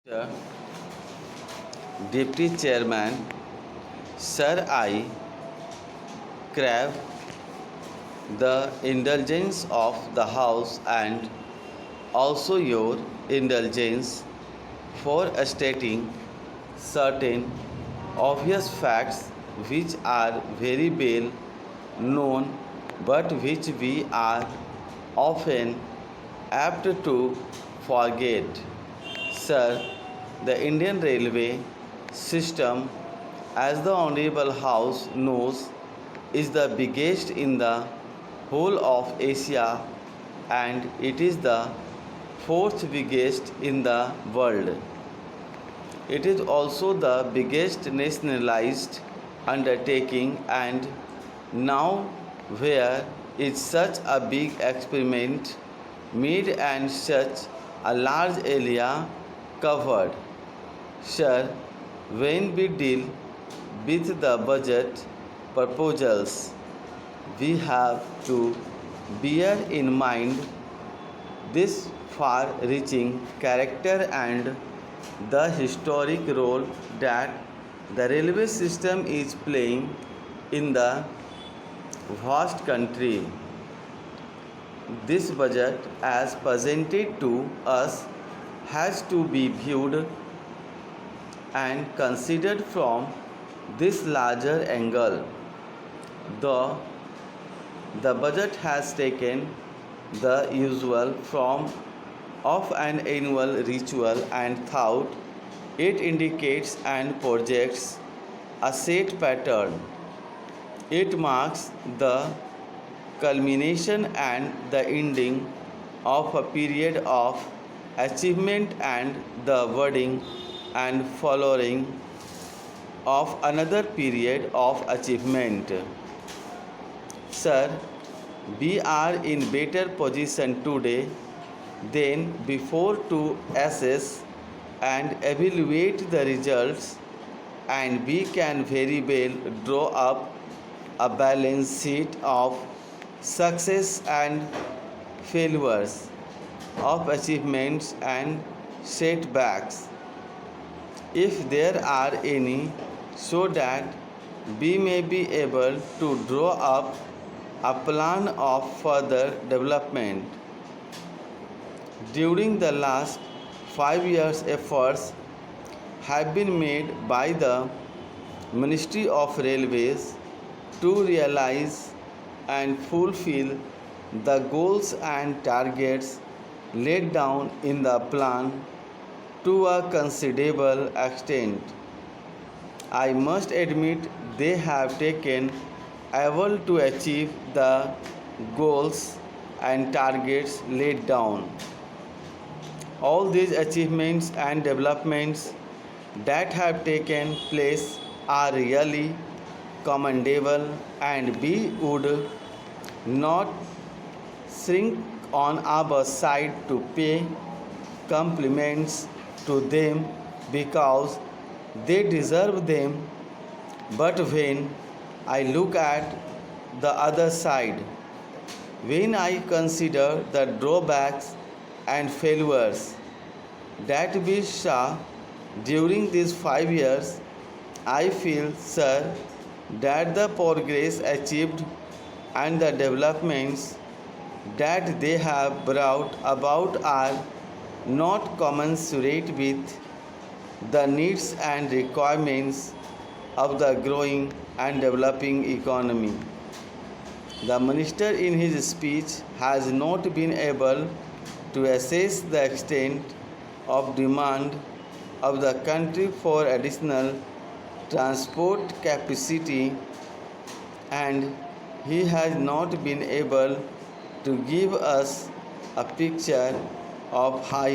The Deputy Chairman, Sir, I crave the indulgence of the House and also your indulgence for stating certain obvious facts which are very well known but which we are often apt to forget. Sir, the Indian railway system, as the Honorable House knows, is the biggest in the whole of Asia and it is the fourth biggest in the world. It is also the biggest nationalized undertaking, and now, where is such a big experiment made and such a large area covered? Sir, when we deal with the budget proposals, we have to bear in mind this far reaching character and the historic role that the railway system is playing in the vast country. This budget, as presented to us, has to be viewed and considered from this larger angle. Though the budget has taken the usual form of an annual ritual and thought, it indicates and projects a set pattern. It marks the culmination and the ending of a period of achievement and the wording and following of another period of achievement. Sir, we are in better position today than before to assess and evaluate the results, and we can very well draw up a balance sheet of success and failures, of achievements and setbacks, if there are any, so that we may be able to draw up a plan of further development. During the last 5 years, efforts have been made by the Ministry of Railways to realize and fulfill the goals and targets laid down in the plan to a considerable extent. I must admit they have taken able to achieve the goals and targets laid down. All these achievements and developments that have taken place are really commendable, and we would not shrink on our side to pay compliments to them because they deserve them. But when I look at the other side, when I consider the drawbacks and failures that we saw during these 5 years, I feel, sir, that the progress achieved and the developments that they have brought about are not commensurate with the needs and requirements of the growing and developing economy. The minister in his speech has not been able to assess the extent of demand of the country for additional transport capacity, and he has not been able to give us a picture of how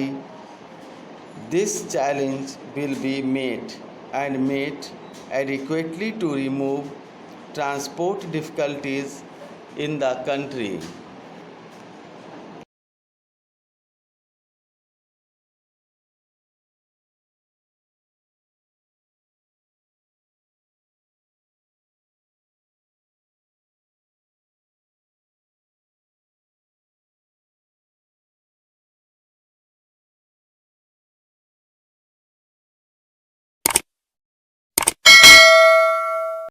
this challenge will be met and met adequately to remove transport difficulties in the country.